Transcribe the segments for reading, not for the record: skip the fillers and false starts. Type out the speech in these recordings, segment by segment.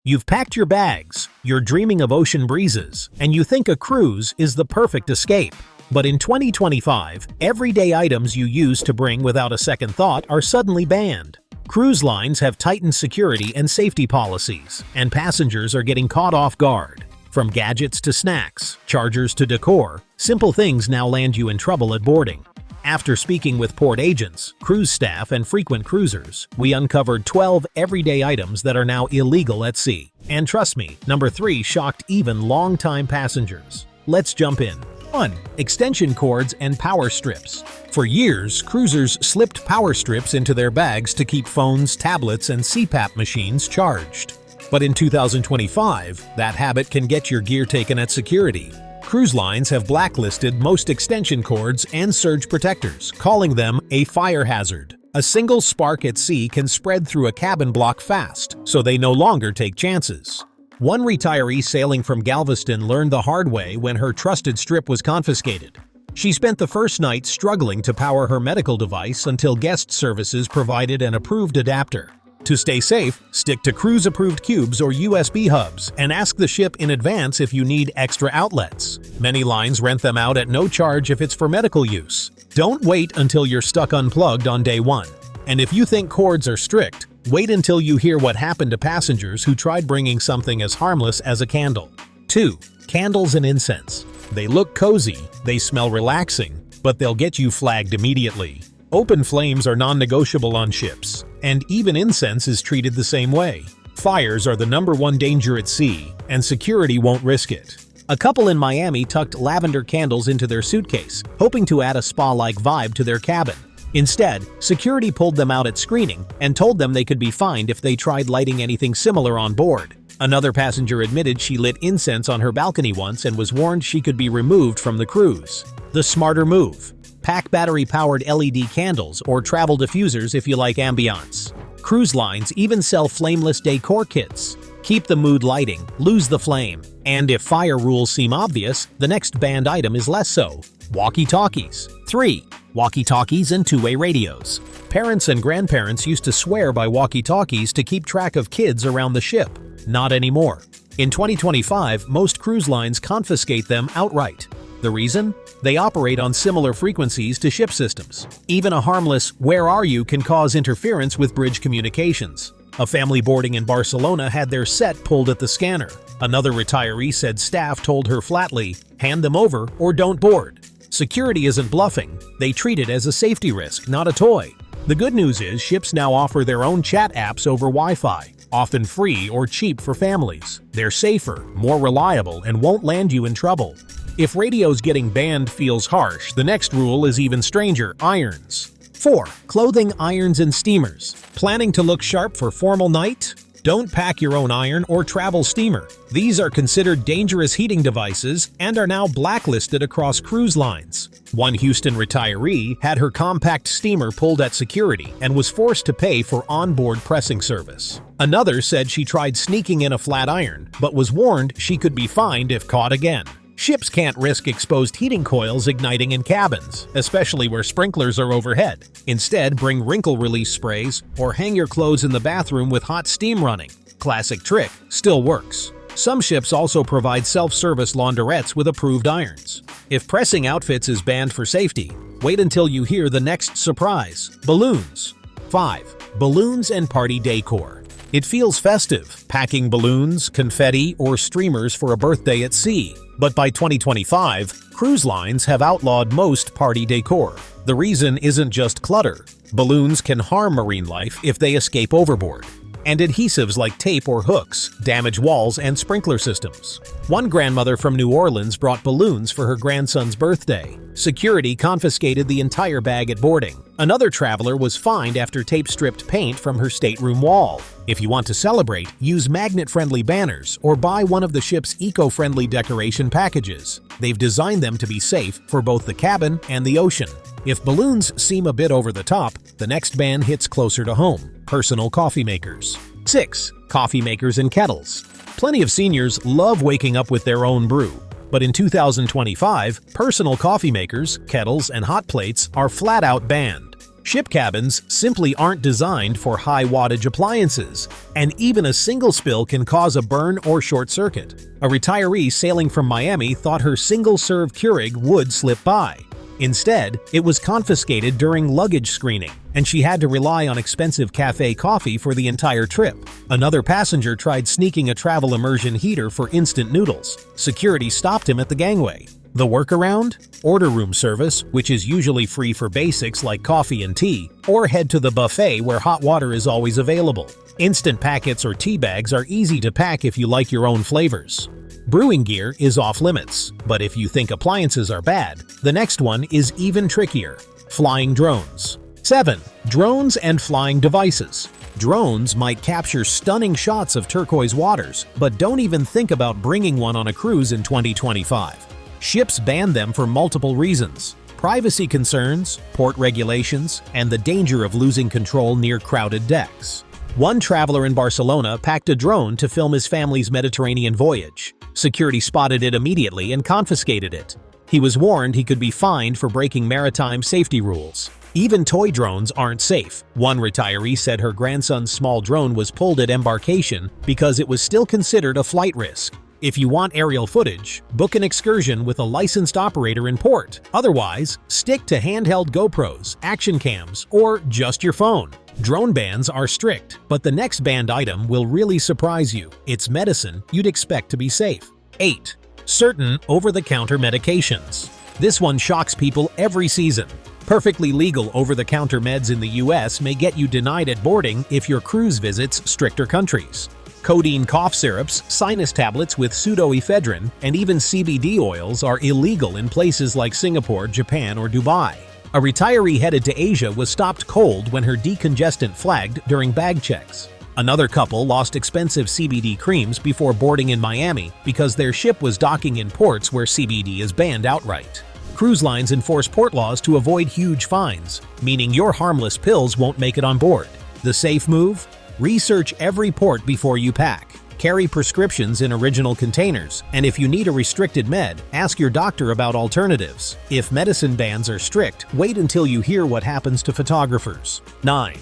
You've packed your bags, you're dreaming of ocean breezes, and you think a cruise is the perfect escape. But in 2025, everyday items you used to bring without a second thought are suddenly banned. Cruise lines have tightened security and safety policies, and passengers are getting caught off guard. From gadgets to snacks, chargers to decor, simple things now land you in trouble at boarding. After speaking with port agents, cruise staff, and frequent cruisers, we uncovered 12 everyday items that are now illegal at sea. And trust me, number 3 shocked even long-time passengers. Let's jump in. 1. Extension cords and power strips. For years, cruisers slipped power strips into their bags to keep phones, tablets, and CPAP machines charged. But in 2025, that habit can get your gear taken at security. Cruise lines have blacklisted most extension cords and surge protectors, calling them a fire hazard. A single spark at sea can spread through a cabin block fast, so they no longer take chances. One retiree sailing from Galveston learned the hard way when her trusted strip was confiscated. She spent the first night struggling to power her medical device until guest services provided an approved adapter. To stay safe, stick to cruise-approved cubes or USB hubs and ask the ship in advance if you need extra outlets. Many lines rent them out at no charge if it's for medical use. Don't wait until you're stuck unplugged on day 1. And if you think cords are strict, wait until you hear what happened to passengers who tried bringing something as harmless as a candle. 2. Candles and incense. They look cozy, they smell relaxing, but they'll get you flagged immediately. Open flames are non-negotiable on ships, and even incense is treated the same way. Fires are the #1 danger at sea, and security won't risk it. A couple in Miami tucked lavender candles into their suitcase, hoping to add a spa-like vibe to their cabin. Instead, security pulled them out at screening and told them they could be fined if they tried lighting anything similar on board. Another passenger admitted she lit incense on her balcony once and was warned she could be removed from the cruise. The smarter move. Pack battery-powered LED candles or travel diffusers if you like ambiance. Cruise lines even sell flameless decor kits. Keep the mood lighting, lose the flame. And if fire rules seem obvious, the next banned item is less so. Walkie-talkies. 3. Walkie-talkies and two-way radios. Parents and grandparents used to swear by walkie-talkies to keep track of kids around the ship. Not anymore. In 2025, most cruise lines confiscate them outright. The reason? They operate on similar frequencies to ship systems. Even a harmless "where are you" can cause interference with bridge communications. A family boarding in Barcelona had their set pulled at the scanner. Another retiree said staff told her flatly, "Hand them over or don't board." Security isn't bluffing. They treat it as a safety risk, not a toy. The good news is ships now offer their own chat apps over Wi-Fi, often free or cheap for families. They're safer, more reliable, and won't land you in trouble. If radios getting banned feels harsh, the next rule is even stranger: irons. 4. Clothing irons and steamers. Planning to look sharp for formal night? Don't pack your own iron or travel steamer. These are considered dangerous heating devices and are now blacklisted across cruise lines. One Houston retiree had her compact steamer pulled at security and was forced to pay for onboard pressing service. Another said she tried sneaking in a flat iron, but was warned she could be fined if caught again. Ships can't risk exposed heating coils igniting in cabins, especially where sprinklers are overhead. Instead, bring wrinkle release sprays or hang your clothes in the bathroom with hot steam running. Classic trick, still works. Some ships also provide self-service launderettes with approved irons. If pressing outfits is banned for safety, wait until you hear the next surprise: balloons. 5. Balloons and party decor. It feels festive, packing balloons, confetti, or streamers for a birthday at sea. But by 2025, cruise lines have outlawed most party decor. The reason isn't just clutter. Balloons can harm marine life if they escape overboard. And adhesives like tape or hooks damage walls and sprinkler systems. One grandmother from New Orleans brought balloons for her grandson's birthday. Security confiscated the entire bag at boarding. Another traveler was fined after tape-stripped paint from her stateroom wall. If you want to celebrate, use magnet-friendly banners or buy one of the ship's eco-friendly decoration packages. They've designed them to be safe for both the cabin and the ocean. If balloons seem a bit over the top, the next ban hits closer to home: personal coffee makers. 6. Coffee makers and kettles. Plenty of seniors love waking up with their own brew. But in 2025, personal coffee makers, kettles, and hot plates are flat-out banned. Ship cabins simply aren't designed for high-wattage appliances, and even a single spill can cause a burn or short circuit. A retiree sailing from Miami thought her single-serve Keurig would slip by. Instead, it was confiscated during luggage screening, and she had to rely on expensive cafe coffee for the entire trip. Another passenger tried sneaking a travel immersion heater for instant noodles. Security stopped him at the gangway. The workaround? Order room service, which is usually free for basics like coffee and tea, or head to the buffet where hot water is always available. Instant packets or tea bags are easy to pack if you like your own flavors. Brewing gear is off limits, but if you think appliances are bad, the next one is even trickier: flying drones. 7. Drones and flying devices. Drones might capture stunning shots of turquoise waters, but don't even think about bringing one on a cruise in 2025. Ships ban them for multiple reasons: privacy concerns, port regulations, and the danger of losing control near crowded decks. One traveler in Barcelona packed a drone to film his family's Mediterranean voyage. Security spotted it immediately and confiscated it. He was warned he could be fined for breaking maritime safety rules. Even toy drones aren't safe. One retiree said her grandson's small drone was pulled at embarkation because it was still considered a flight risk. If you want aerial footage, book an excursion with a licensed operator in port. Otherwise, stick to handheld GoPros, action cams, or just your phone. Drone bans are strict, but the next banned item will really surprise you. It's medicine you'd expect to be safe. 8. Certain over-the-counter medications. This one shocks people every season. Perfectly legal over-the-counter meds in the US may get you denied at boarding if your cruise visits stricter countries. Codeine cough syrups, sinus tablets with pseudoephedrine, and even CBD oils are illegal in places like Singapore, Japan, or Dubai. A retiree headed to Asia was stopped cold when her decongestant flagged during bag checks. Another couple lost expensive CBD creams before boarding in Miami because their ship was docking in ports where CBD is banned outright. Cruise lines enforce port laws to avoid huge fines, meaning your harmless pills won't make it on board. The safe move? Research every port before you pack. Carry prescriptions in original containers, and if you need a restricted med, ask your doctor about alternatives. If medicine bans are strict, wait until you hear what happens to photographers. 9.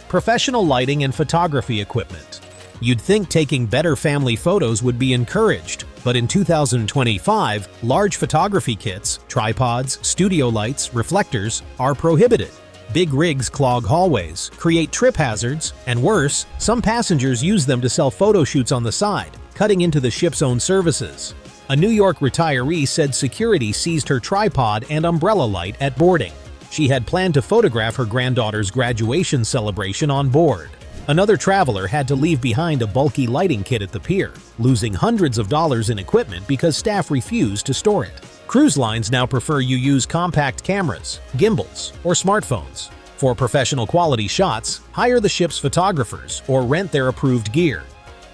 Professional lighting and photography equipment. You'd think taking better family photos would be encouraged, but in 2025, large photography kits, tripods, studio lights, reflectors are prohibited. Big rigs clog hallways, create trip hazards, and worse, some passengers use them to sell photo shoots on the side, cutting into the ship's own services. A New York retiree said security seized her tripod and umbrella light at boarding. She had planned to photograph her granddaughter's graduation celebration on board. Another traveler had to leave behind a bulky lighting kit at the pier, losing hundreds of dollars in equipment because staff refused to store it. Cruise lines now prefer you use compact cameras, gimbals, or smartphones. For professional quality shots, hire the ship's photographers or rent their approved gear.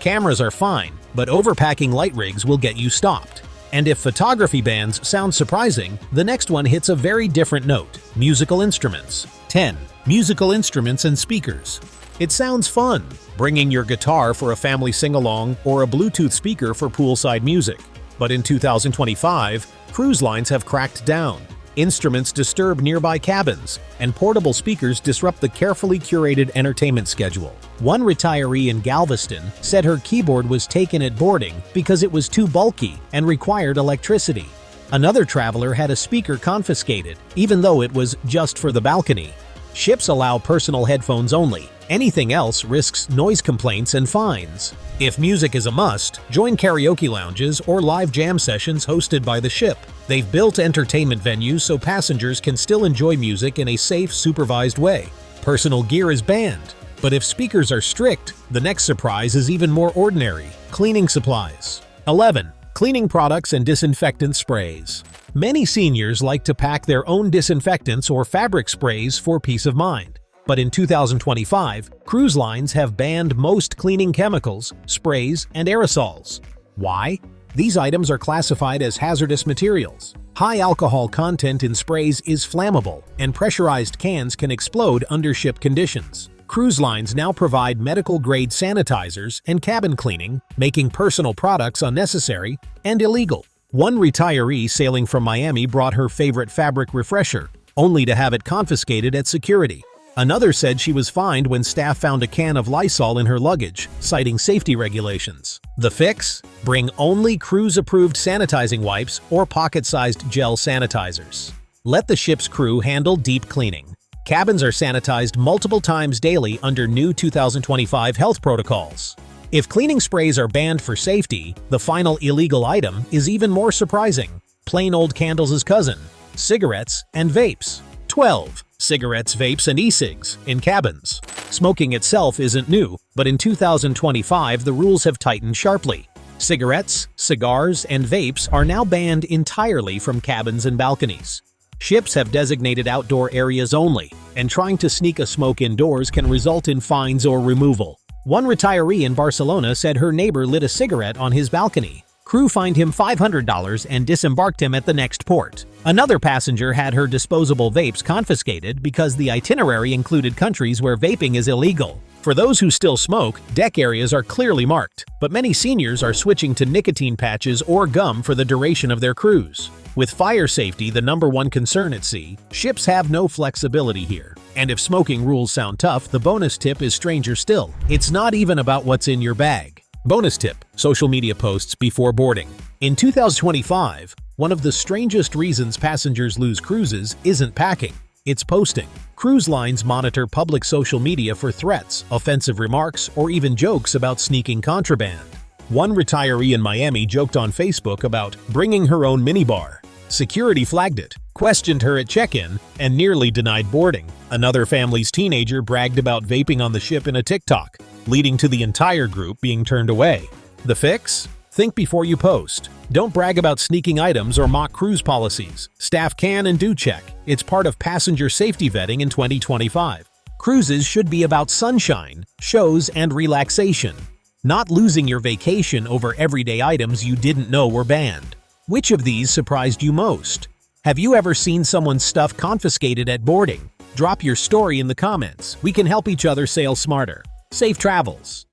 Cameras are fine, but overpacking light rigs will get you stopped. And if photography bans sound surprising, the next one hits a very different note: musical instruments. 10. Musical instruments and speakers. It sounds fun, bringing your guitar for a family sing-along or a Bluetooth speaker for poolside music. But in 2025, cruise lines have cracked down. Instruments disturb nearby cabins, and portable speakers disrupt the carefully curated entertainment schedule. One retiree in Galveston said her keyboard was taken at boarding because it was too bulky and required electricity. Another traveler had a speaker confiscated, even though it was just for the balcony. Ships allow personal headphones only. Anything else risks noise complaints and fines. If music is a must, join karaoke lounges or live jam sessions hosted by the ship. They've built entertainment venues so passengers can still enjoy music in a safe, supervised way. Personal gear is banned. But if speakers are strict, the next surprise is even more ordinary: cleaning supplies. 11. Cleaning products and disinfectant sprays. Many seniors like to pack their own disinfectants or fabric sprays for peace of mind. But in 2025, cruise lines have banned most cleaning chemicals, sprays, and aerosols. Why? These items are classified as hazardous materials. High alcohol content in sprays is flammable, and pressurized cans can explode under ship conditions. Cruise lines now provide medical-grade sanitizers and cabin cleaning, making personal products unnecessary and illegal. One retiree sailing from Miami brought her favorite fabric refresher, only to have it confiscated at security. Another said she was fined when staff found a can of Lysol in her luggage, citing safety regulations. The fix? Bring only cruise-approved sanitizing wipes or pocket-sized gel sanitizers. Let the ship's crew handle deep cleaning. Cabins are sanitized multiple times daily under new 2025 health protocols. If cleaning sprays are banned for safety, the final illegal item is even more surprising. Plain old candles' cousin, cigarettes and vapes. 12. Cigarettes, vapes, and e-cigs in cabins. Smoking itself isn't new, but in 2025 the rules have tightened sharply. Cigarettes, cigars, and vapes are now banned entirely from cabins and balconies. Ships have designated outdoor areas only, and trying to sneak a smoke indoors can result in fines or removal. One retiree in Barcelona said her neighbor lit a cigarette on his balcony. Crew fined him $500 and disembarked him at the next port. Another passenger had her disposable vapes confiscated because the itinerary included countries where vaping is illegal. For those who still smoke, deck areas are clearly marked, but many seniors are switching to nicotine patches or gum for the duration of their cruise. With fire safety the #1 concern at sea, ships have no flexibility here. And if smoking rules sound tough, the bonus tip is stranger still. It's not even about what's in your bag. Bonus tip: social media posts before boarding. In 2025, one of the strangest reasons passengers lose cruises isn't packing, it's posting. Cruise lines monitor public social media for threats, offensive remarks, or even jokes about sneaking contraband. One retiree in Miami joked on Facebook about bringing her own minibar. Security flagged it, questioned her at check-in, and nearly denied boarding. Another family's teenager bragged about vaping on the ship in a TikTok, leading to the entire group being turned away. The fix? Think before you post. Don't brag about sneaking items or mock cruise policies. Staff can and do check. It's part of passenger safety vetting in 2025. Cruises should be about sunshine, shows, and relaxation, not losing your vacation over everyday items you didn't know were banned. Which of these surprised you most? Have you ever seen someone's stuff confiscated at boarding? Drop your story in the comments. We can help each other sail smarter. Safe travels!